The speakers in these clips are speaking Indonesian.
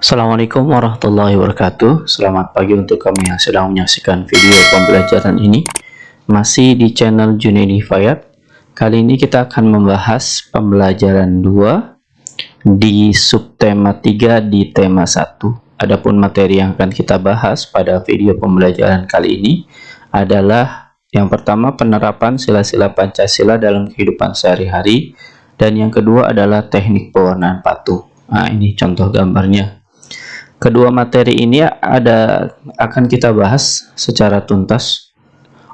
Assalamualaikum warahmatullahi wabarakatuh. Selamat pagi untuk kamu yang sedang menyaksikan video pembelajaran ini. Masih di channel Junaidi Fayat. Kali ini kita akan membahas pembelajaran 2 di subtema 3 di tema 1. Adapun materi yang akan kita bahas pada video pembelajaran kali ini adalah yang pertama, penerapan sila-sila Pancasila dalam kehidupan sehari-hari, dan yang kedua adalah teknik pewarnaan patung. Nah, ini contoh gambarnya. Kedua materi ini akan kita bahas secara tuntas.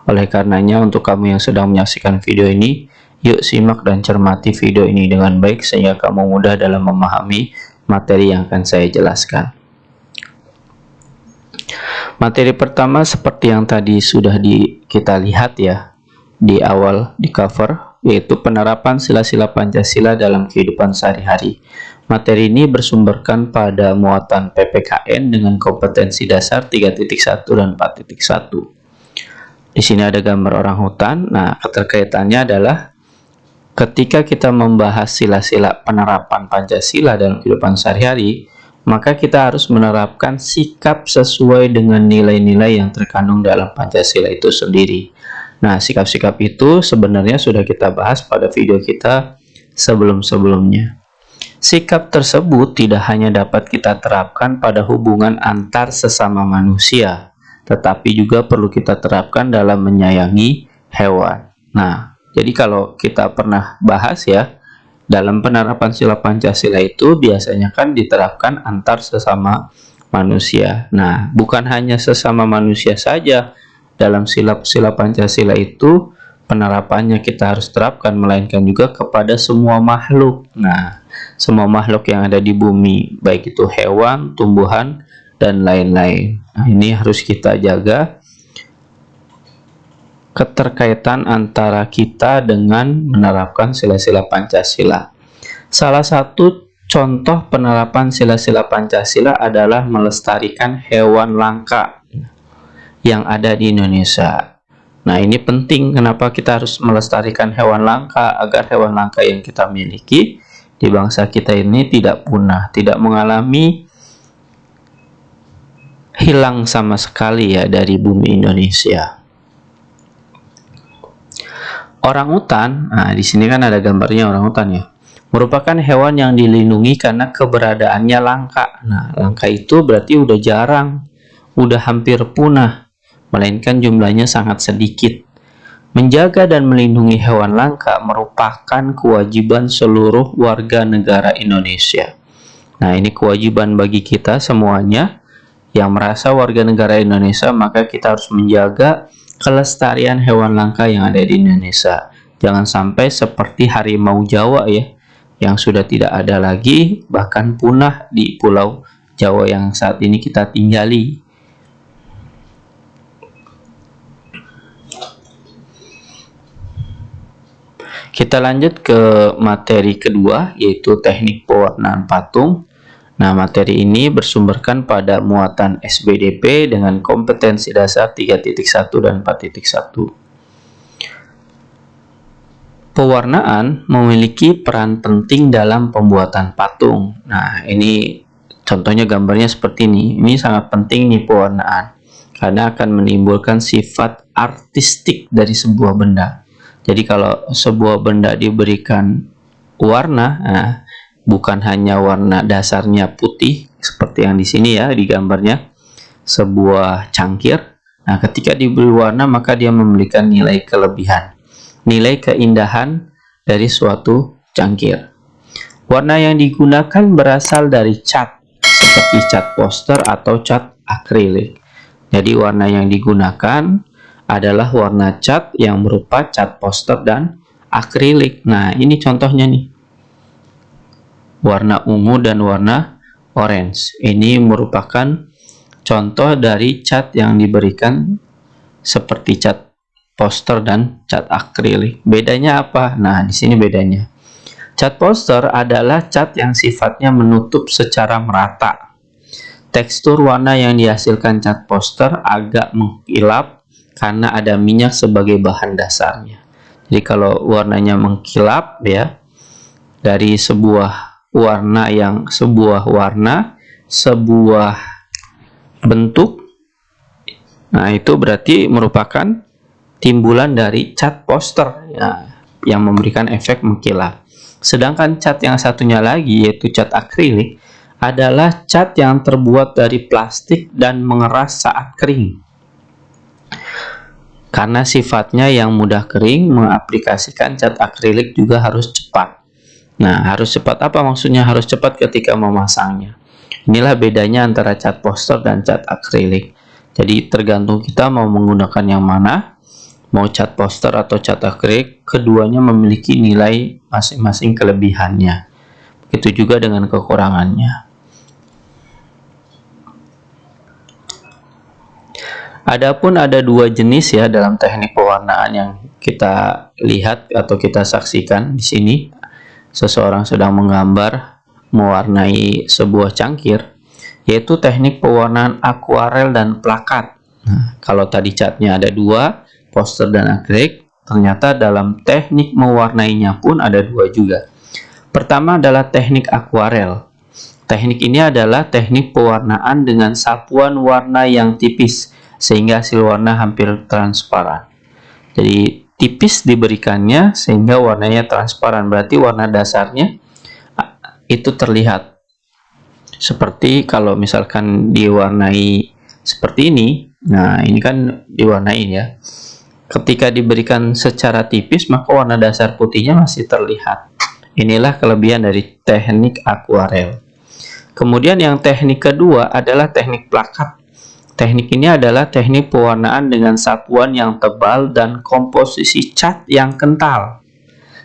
Oleh karenanya, untuk kamu yang sedang menyaksikan video ini, yuk simak dan cermati video ini dengan baik sehingga kamu mudah dalam memahami materi yang akan saya jelaskan. Materi pertama seperti yang tadi sudah kita lihat ya di awal di cover, yaitu penerapan sila-sila Pancasila dalam kehidupan sehari-hari. Materi ini bersumberkan pada muatan PPKN dengan kompetensi dasar 3.1 dan 4.1. Di sini ada gambar orang hutan. Nah, keterkaitannya adalah ketika kita membahas sila-sila penerapan Pancasila dalam kehidupan sehari-hari, maka kita harus menerapkan sikap sesuai dengan nilai-nilai yang terkandung dalam Pancasila itu sendiri. Nah, sikap-sikap itu sebenarnya sudah kita bahas pada video kita sebelum-sebelumnya. Sikap tersebut tidak hanya dapat kita terapkan pada hubungan antar sesama manusia, tetapi juga perlu kita terapkan dalam menyayangi hewan. Nah, jadi kalau kita pernah bahas ya, dalam penerapan sila Pancasila itu biasanya kan diterapkan antar sesama manusia. Nah, bukan hanya sesama manusia saja. Dalam sila Pancasila itu penerapannya kita harus terapkan, melainkan juga kepada semua makhluk. Nah, semua makhluk yang ada di bumi, baik itu hewan, tumbuhan, dan lain-lain. Nah, ini harus kita jaga keterkaitan antara kita dengan menerapkan sila-sila Pancasila. Salah satu contoh penerapan sila-sila Pancasila adalah melestarikan hewan langka yang ada di Indonesia. Nah, ini penting. Kenapa kita harus melestarikan hewan langka? Agar hewan langka yang kita miliki di bangsa kita ini tidak punah, tidak mengalami hilang sama sekali ya dari bumi Indonesia. Orangutan, nah di sini kan ada gambarnya orangutan ya, merupakan hewan yang dilindungi karena keberadaannya langka. Nah, langka itu berarti udah jarang, udah hampir punah, melainkan jumlahnya sangat sedikit. Menjaga dan melindungi hewan langka merupakan kewajiban seluruh warga negara Indonesia. Nah, ini kewajiban bagi kita semuanya yang merasa warga negara Indonesia, maka kita harus menjaga kelestarian hewan langka yang ada di Indonesia. Jangan sampai seperti harimau Jawa ya, yang sudah tidak ada lagi, bahkan punah di Pulau Jawa yang saat ini kita tinggali. Kita lanjut ke materi kedua, yaitu teknik pewarnaan patung. Nah, materi ini bersumberkan pada muatan SBDP dengan kompetensi dasar 3.1 dan 4.1. Pewarnaan memiliki peran penting dalam pembuatan patung. Nah, ini contohnya gambarnya seperti ini. Ini sangat penting nih pewarnaan, karena akan menimbulkan sifat artistik dari sebuah benda. Jadi kalau sebuah benda diberikan warna, nah, bukan hanya warna dasarnya putih seperti yang di sini ya di gambarnya, sebuah cangkir. Nah, ketika diberi warna maka dia memberikan nilai kelebihan, nilai keindahan dari suatu cangkir. Warna yang digunakan berasal dari cat, seperti cat poster atau cat akrilik. Jadi warna yang digunakan adalah warna cat yang berupa cat poster dan akrilik. Nah, ini contohnya nih. Warna ungu dan warna orange. Ini merupakan contoh dari cat yang diberikan seperti cat poster dan cat akrilik. Bedanya apa? Nah, di sini bedanya. Cat poster adalah cat yang sifatnya menutup secara merata. Tekstur warna yang dihasilkan cat poster agak mengkilap karena ada minyak sebagai bahan dasarnya. Jadi kalau warnanya mengkilap ya, dari sebuah warna sebuah bentuk, nah itu berarti merupakan timbulan dari cat poster ya, yang memberikan efek mengkilap. Sedangkan cat yang satunya lagi, yaitu cat akrilik, adalah cat yang terbuat dari plastik dan mengeras saat kering. Karena sifatnya yang mudah kering, mengaplikasikan cat akrilik juga harus cepat. Nah, harus cepat apa maksudnya? Harus cepat ketika memasangnya. Inilah bedanya antara cat poster dan cat akrilik. Jadi tergantung kita mau menggunakan yang mana, mau cat poster atau cat akrilik, keduanya memiliki nilai masing-masing kelebihannya. Begitu juga dengan kekurangannya. Adapun ada dua jenis ya dalam teknik pewarnaan yang kita lihat atau kita saksikan di sini. Seseorang sedang menggambar mewarnai sebuah cangkir, yaitu teknik pewarnaan akuarel dan plakat. Nah, kalau tadi catnya ada dua, poster dan akrilik, ternyata dalam teknik mewarnainya pun ada dua juga. Pertama adalah teknik akuarel. Teknik ini adalah teknik pewarnaan dengan sapuan warna yang tipis, sehingga hasil warna hampir transparan. Jadi tipis diberikannya sehingga warnanya transparan, berarti warna dasarnya itu terlihat. Seperti kalau misalkan diwarnai seperti ini, nah ini kan diwarnai ya. Ketika diberikan secara tipis, maka warna dasar putihnya masih terlihat. Inilah kelebihan dari teknik akuarel. Kemudian yang teknik kedua adalah teknik plakat. Teknik ini adalah teknik pewarnaan dengan sapuan yang tebal dan komposisi cat yang kental,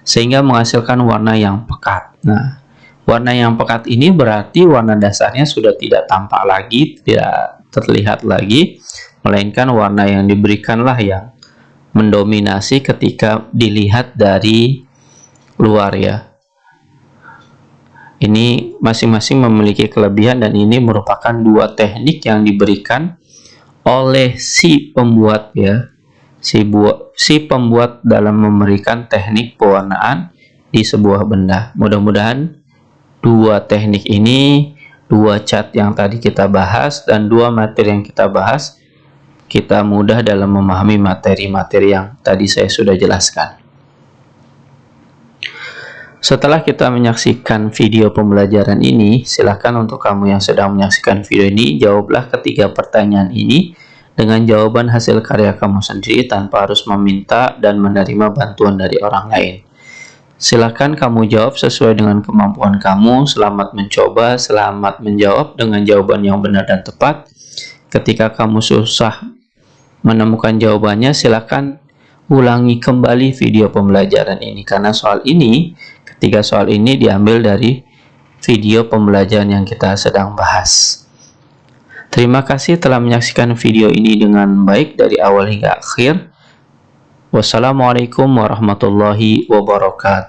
sehingga menghasilkan warna yang pekat. Nah, warna yang pekat ini berarti warna dasarnya sudah tidak tampak lagi, tidak terlihat lagi, melainkan warna yang diberikanlah yang mendominasi ketika dilihat dari luar ya. Ini masing-masing memiliki kelebihan dan ini merupakan dua teknik yang diberikan oleh si pembuat ya. Si pembuat dalam memberikan teknik pewarnaan di sebuah benda. Mudah-mudahan dua teknik ini, dua cat yang tadi kita bahas dan dua materi yang kita bahas, kita mudah dalam memahami materi-materi yang tadi saya sudah jelaskan. Setelah kita menyaksikan video pembelajaran ini, silakan untuk kamu yang sedang menyaksikan video ini, jawablah ketiga pertanyaan ini dengan jawaban hasil karya kamu sendiri tanpa harus meminta dan menerima bantuan dari orang lain. Silakan kamu jawab sesuai dengan kemampuan kamu. Selamat mencoba, selamat menjawab dengan jawaban yang benar dan tepat. Ketika kamu susah menemukan jawabannya, silakan ulangi kembali video pembelajaran ini, karena ketiga soal ini diambil dari video pembelajaran yang kita sedang bahas. Terima kasih telah menyaksikan video ini dengan baik dari awal hingga akhir. Wassalamualaikum warahmatullahi wabarakatuh.